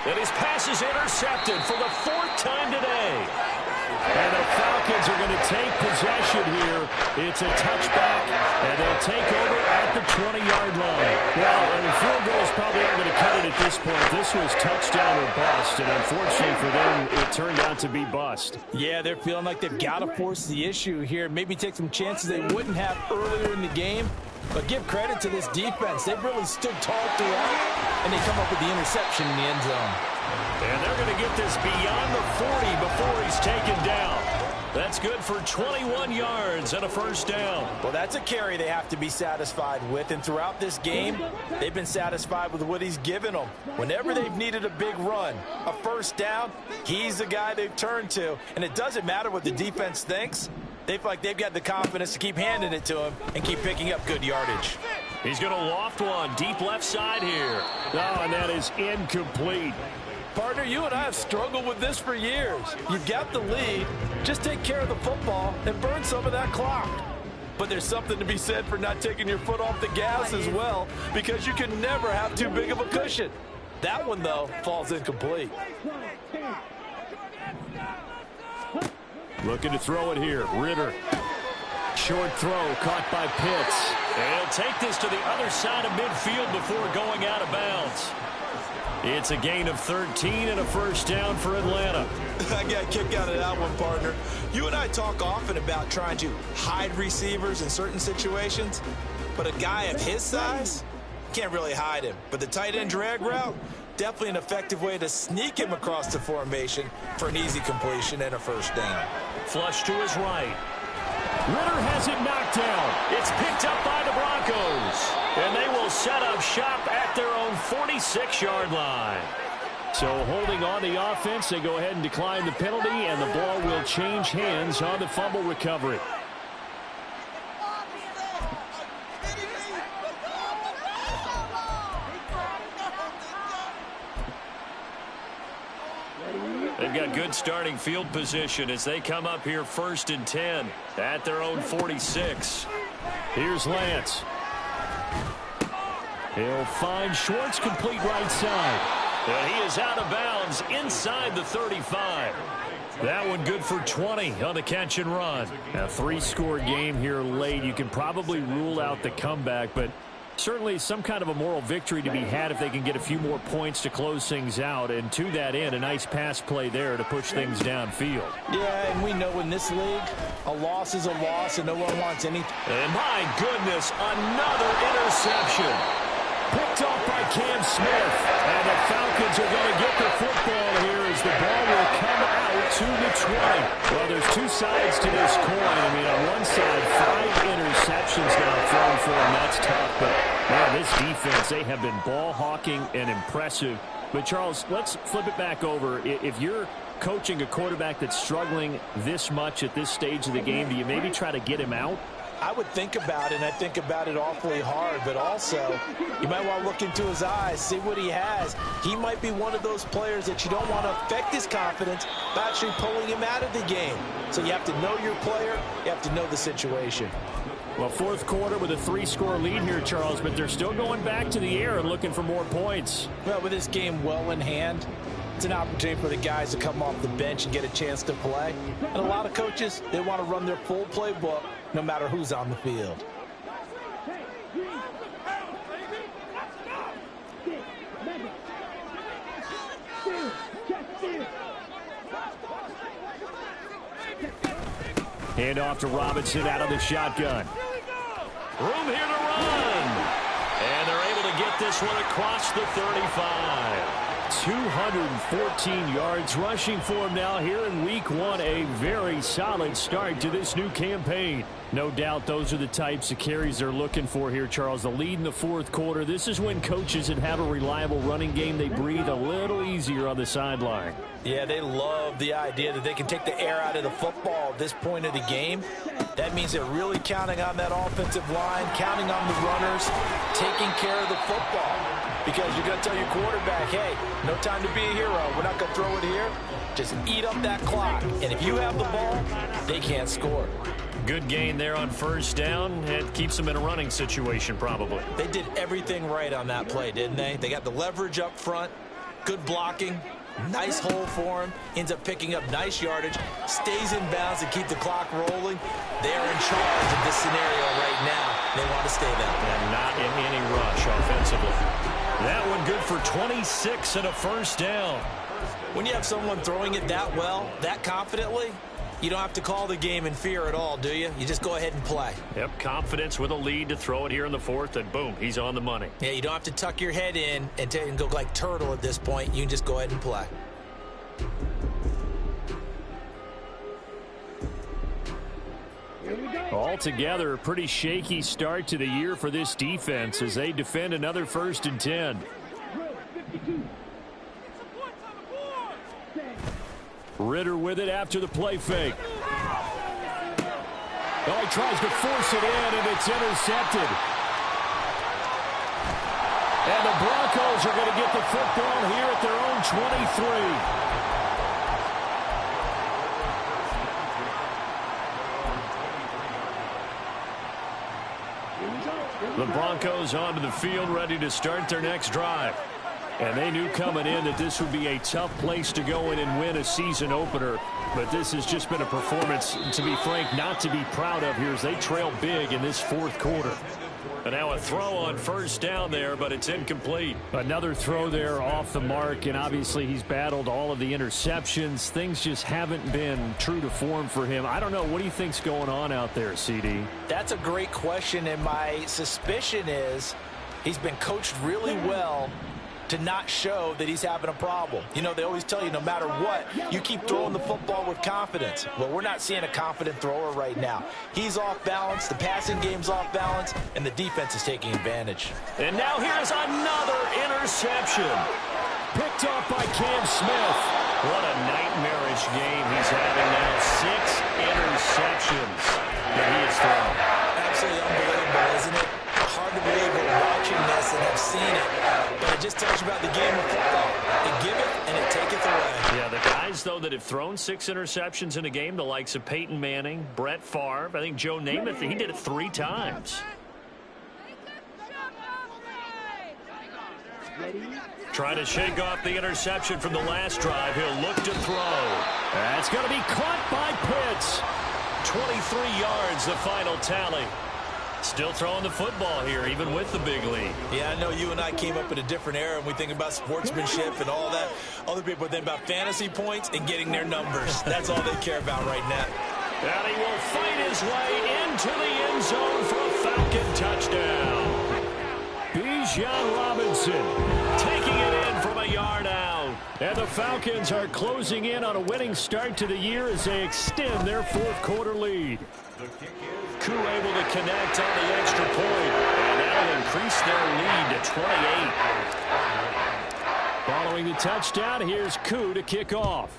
And his pass is intercepted for the 4th time today. And the Falcons are going to take possession here. It's a touchback, and they'll take over at the 20-yard line. Well, and the field goal is probably not going to cut it at this point. This was touchdown or bust, and unfortunately for them, it turned out to be bust. Yeah, they're feeling like they've got to force the issue here. Maybe take some chances they wouldn't have earlier in the game. But give credit to this defense. They've really stood tall throughout, and they come up with the interception in the end zone. And they're going to get this beyond the 40 before he's taken down. That's good for 21 yards and a first down. Well, that's a carry they have to be satisfied with. And throughout this game, they've been satisfied with what he's given them. Whenever they've needed a big run, a first down, he's the guy they've turned to. And it doesn't matter what the defense thinks. They feel like they've got the confidence to keep handing it to him and keep picking up good yardage. He's going to loft one deep left side here. Oh, and that is incomplete. Partner, you and I have struggled with this for years. You've got the lead. Just take care of the football and burn some of that clock. But there's something to be said for not taking your foot off the gas as well, because you can never have too big of a cushion. That one, though, falls incomplete. Looking to throw it here. Ritter. Short throw caught by Pitts. And he'll take this to the other side of midfield before going out of bounds. It's a gain of 13 and a first down for Atlanta. I got a kick out of that one, partner. You and I talk often about trying to hide receivers in certain situations, but a guy of his size can't really hide him. But the tight end drag route, definitely an effective way to sneak him across the formation for an easy completion and a first down. Flush to his right. Ritter has it knocked down. It's picked up by the Broncos. And they will set up shop at their own 46-yard line. So holding on the offense, they go ahead and decline the penalty, and the ball will change hands on the fumble recovery. They've got good starting field position as they come up here 1st and 10 at their own 46. Here's Lance. He'll find Schwartz complete right side. And he is out of bounds inside the 35. That one good for 20 on the catch and run. A 3-score game here late. You can probably rule out the comeback, but certainly some kind of a moral victory to be had if they can get a few more points to close things out. And to that end, a nice pass play there to push things downfield. Yeah, and we know in this league, a loss is a loss and no one wants anything. And my goodness, another interception. Picked off by Cam Smith. And the Falcons are going to get the football here as the ball will come out to the 20. Well, there's two sides to this coin. I mean, on one side, 5 interceptions now thrown for them. That's tough. But, man, this defense, they have been ball hawking and impressive. But, Charles, let's flip it back over. If you're coaching a quarterback that's struggling this much at this stage of the game, do you maybe try to get him out? I would think about it, and I think about it awfully hard, but also you might want to look into his eyes, see what he has. He might be one of those players that you don't want to affect his confidence by actually pulling him out of the game. So you have to know your player, you have to know the situation. Well, 4th quarter with a 3-score lead here, Charles, but they're still going back to the air and looking for more points. Well, with this game well in hand, it's an opportunity for the guys to come off the bench and get a chance to play. And a lot of coaches, they want to run their full playbook no matter who's on the field. Hand off to Robinson out of the shotgun. Room here to run. And they're able to get this one across the 35. 214 yards rushing for him now here in week 1. A very solid start to this new campaign. No doubt those are the types of carries they're looking for here, Charles. The lead in the 4th quarter. This is when coaches that have a reliable running game, they breathe a little easier on the sideline. Yeah, they love the idea that they can take the air out of the football at this point of the game. That means they're really counting on that offensive line, counting on the runners, taking care of the football. Because you're going to tell your quarterback, hey, no time to be a hero. We're not going to throw it here. Just eat up that clock. And if you have the ball, they can't score. Good gain there on 1st down. It keeps them in a running situation probably. They did everything right on that play, didn't they? They got the leverage up front, good blocking, Nice hole for him. Ends up picking up nice yardage. Stays in bounds to keep the clock rolling. They are in charge of this scenario right now. They want to stay that way. And not in any rush offensively. That one good for 26 and a first down. When you have someone throwing it that well, that confidently, you don't have to call the game in fear at all, do you? You just go ahead and play. Yep, confidence with a lead to throw it here in the fourth, and boom, he's on the money. Yeah, you don't have to tuck your head in and go like turtle at this point. You can just go ahead and play. Altogether, a pretty shaky start to the year for this defense as they defend another 1st and 10. Ritter with it after the play fake. Oh, he tries to force it in, and it's intercepted. And the Broncos are going to get the football here at their own 23. The Broncos onto the field, ready to start their next drive. And they knew coming in that this would be a tough place to go in and win a season opener. But this has just been a performance, to be frank, not to be proud of here as they trail big in this 4th quarter. And now a throw on 1st down there, but it's incomplete. Another throw there off the mark, and obviously he's battled all of the interceptions. Things just haven't been true to form for him. I don't know. What do you think's going on out there, CD? That's a great question, and my suspicion is he's been coached really well to not show that he's having a problem. You know, they always tell you no matter what, you keep throwing the football with confidence. Well, we're not seeing a confident thrower right now. He's off balance, the passing game's off balance, and the defense is taking advantage. And now here's another interception. Picked off by Cam Smith. What a nightmarish game he's having now. 6 interceptions that he has thrown. Absolutely unbelievable, isn't it? Hard to believe we're watching this and have seen it, but it just tells you about the game of football. They give it and it taketh away. Yeah, the guys, though, that have thrown 6 interceptions in a game, the likes of Peyton Manning, Brett Favre, I think Joe Namath, he did it 3 times. Trying to shake off the interception from the last drive. He'll look to throw. That's going to be caught by Pitts. 23 yards, the final tally. Still throwing the football here, even with the big lead. Yeah, I know you and I came up in a different era, and we think about sportsmanship and all that. Other people think about fantasy points and getting their numbers. That's all they care about right now. And he will fight his way into the end zone for a Falcon touchdown. Bijan Robinson taking it in from a yard out. And the Falcons are closing in on a winning start to the year as they extend their 4th quarter lead. Koo able to connect on the extra point, and that'll increase their lead to 28. Following the touchdown, here's Koo to kick off.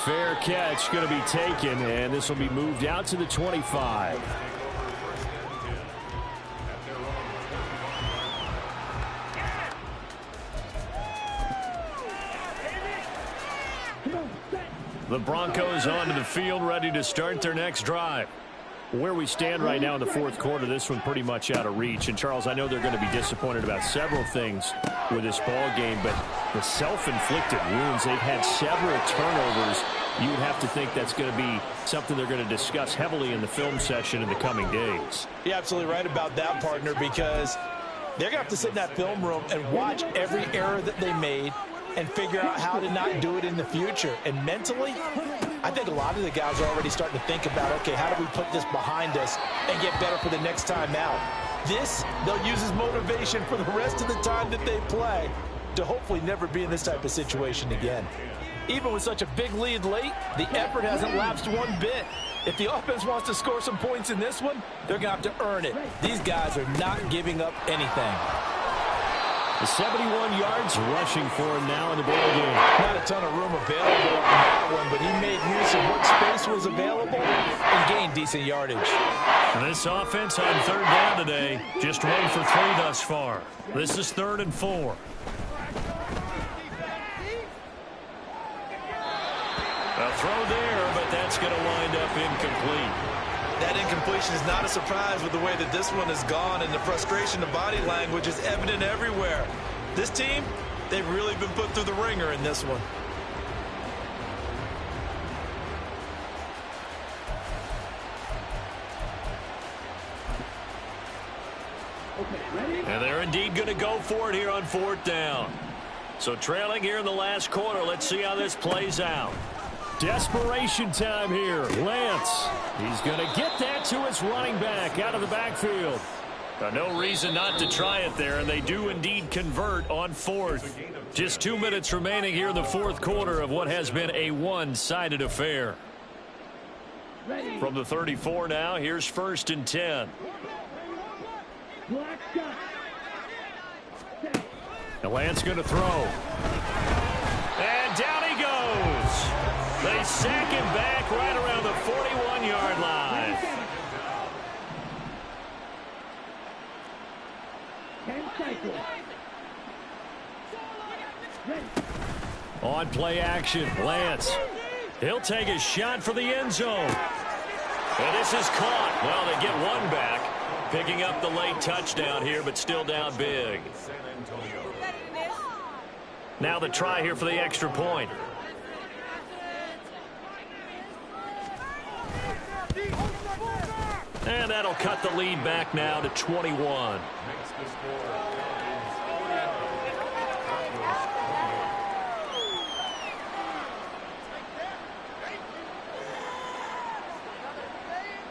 Fair catch going to be taken, and this will be moved out to the 25. The Broncos onto the field, ready to start their next drive. Where we stand right now in the 4th quarter, this one pretty much out of reach. And, Charles, I know they're going to be disappointed about several things with this ball game, but the self-inflicted wounds, they've had several turnovers. You would have to think that's going to be something they're going to discuss heavily in the film session in the coming days. You're absolutely right about that, partner, because they're going to have to sit in that film room and watch every error that they made and figure out how to not do it in the future. And mentally, I think a lot of the guys are already starting to think about, okay, how do we put this behind us and get better for the next time out? This, they'll use as motivation for the rest of the time that they play to hopefully never be in this type of situation again. Even with such a big lead late, the effort hasn't lapsed one bit. If the offense wants to score some points in this one, they're going to have to earn it. These guys are not giving up anything. 71 yards rushing for him now in the ball game. Not a ton of room available on that one, but he made use of what space was available and gained decent yardage. This offense on 3rd down today, just 1 for 3 thus far. This is 3rd and 4. A throw there, but that's going to wind up incomplete. That incompletion is not a surprise with the way that this one has gone, and the frustration of body language is evident everywhere. This team, they've really been put through the ringer in this one. And they're indeed going to go for it here on 4th down. So trailing here in the last quarter. Let's see how this plays out. Desperation time here. Lance. He's going to get that to his running back out of the backfield. No reason not to try it there, and they do indeed convert on 4th. Just 2 minutes remaining here in the 4th quarter of what has been a one-sided affair. From the 34 now, here's 1st and 10. And Lance going to throw. And down he goes. They sack him back right around the 41-yard line. On play action, Lance. He'll take a shot for the end zone. And this is caught. Well, they get one back. Picking up the late touchdown here, but still down big. Now the try here for the extra point. And that'll cut the lead back now to 21.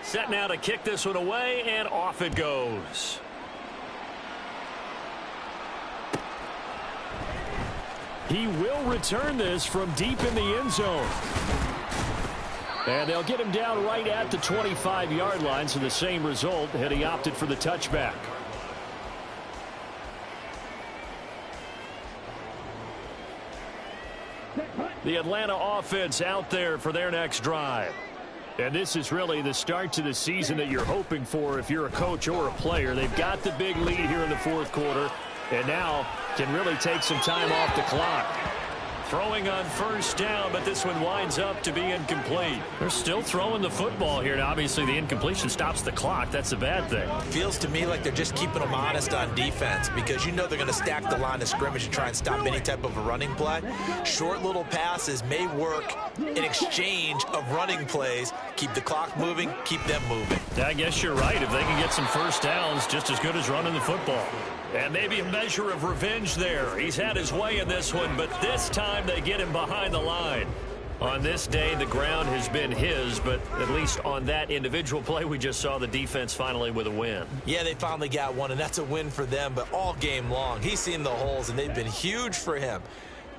Set now to kick this one away, and off it goes. He will return this from deep in the end zone. And they'll get him down right at the 25-yard line, so the same result had he opted for the touchback. The Atlanta offense out there for their next drive. And this is really the start to the season that you're hoping for if you're a coach or a player. They've got the big lead here in the 4th quarter, and now can really take some time off the clock. Throwing on 1st down, but this one winds up to be incomplete. They're still throwing the football here, and obviously the incompletion stops the clock. That's a bad thing. Feels to me like they're just keeping them honest on defense, because you know they're going to stack the line of scrimmage and try and stop any type of a running play. Short little passes may work in exchange of running plays. Keep the clock moving, keep them moving. I guess you're right. If they can get some 1st downs, just as good as running the football. And maybe a measure of revenge there. He's had his way in this one, but this time they get him behind the line. On this day, the ground has been his, but at least on that individual play, we just saw the defense finally with a win. Yeah, they finally got one, and that's a win for them, but all game long, he's seen the holes, and they've been huge for him.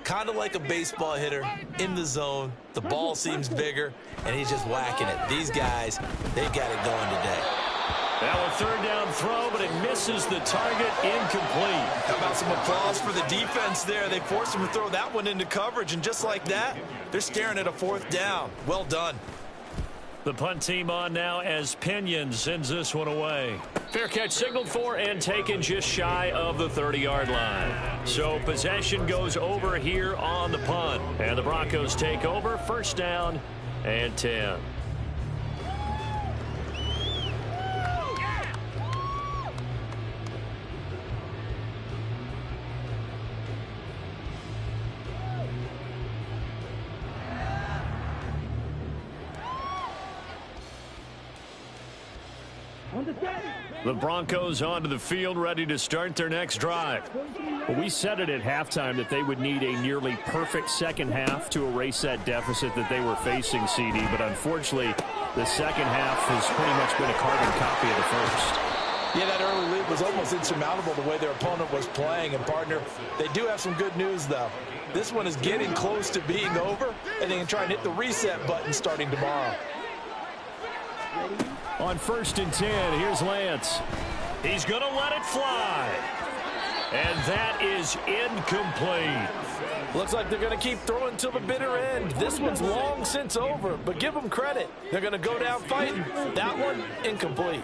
Kind of like a baseball hitter in the zone. The ball seems bigger, and he's just whacking it. These guys, they've got it going today. Now a 3rd down throw, but it misses the target, incomplete. How about some applause for the defense there? They forced him to throw that one into coverage, and just like that, they're staring at a 4th down. Well done. The punt team on now as Pinion sends this one away. Fair catch signaled for and taken just shy of the 30-yard line. So possession goes over here on the punt. And the Broncos take over, 1st down and 10. The Broncos onto the field, ready to start their next drive. Well, we said it at halftime that they would need a nearly perfect second half to erase that deficit that they were facing, CD. But unfortunately, the second half has pretty much been a carbon copy of the first. Yeah, that early lead was almost insurmountable the way their opponent was playing. And, partner, they do have some good news, though. This one is getting close to being over, and they can try and hit the reset button starting tomorrow. On 1st and 10, here's Lance. He's going to let it fly. And that is incomplete. Looks like they're going to keep throwing till the bitter end. This one's long since over, but give them credit. They're going to go down fighting. That one, incomplete.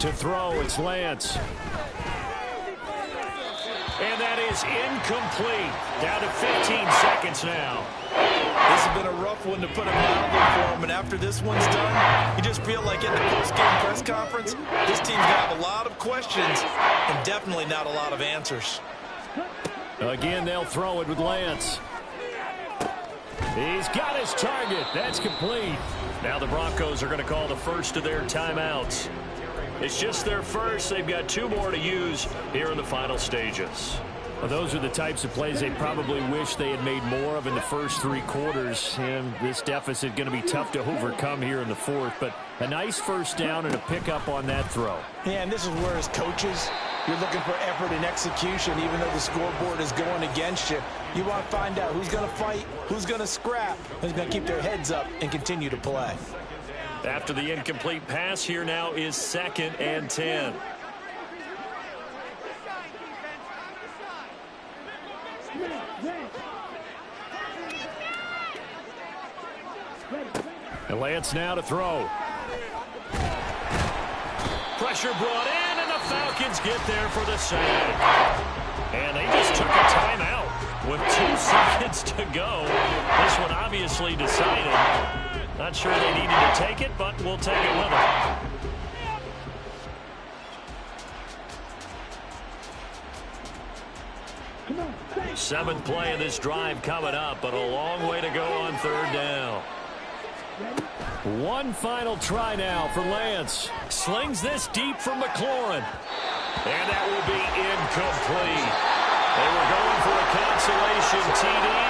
To throw, it's Lance. And that is incomplete. Down to 15 seconds now. This has been a rough one, to put it mildly, for him. And after this one's done, you just feel like in the post-game press conference, this team's going to have a lot of of questions and definitely not a lot of answers. Again, they'll throw it with Lance. He's got his target. That's complete. Now the Broncos are going to call the first of their timeouts. It's just their first. They've got 2 more to use here in the final stages. Well, those are the types of plays they probably wish they had made more of in the first 3 quarters. And this deficit going to be tough to overcome here in the 4th. But a nice first down and a pickup on that throw. Yeah, and this is where as coaches, you're looking for effort and execution, even though the scoreboard is going against you. You want to find out who's going to fight, who's going to scrap, who's going to keep their heads up and continue to play. After the incomplete pass, here now is 2nd and 10. And Lance now to throw. Pressure brought in, and the Falcons get there for the sack. And they just took a timeout with 2 seconds to go. This one obviously decided. Not sure they needed to take it, but we'll take it with them. Seventh play of this drive coming up, but a long way to go on 3rd down. One final try now for Lance. Slings this deep from McLaurin. And that will be incomplete. They were going for a consolation TD.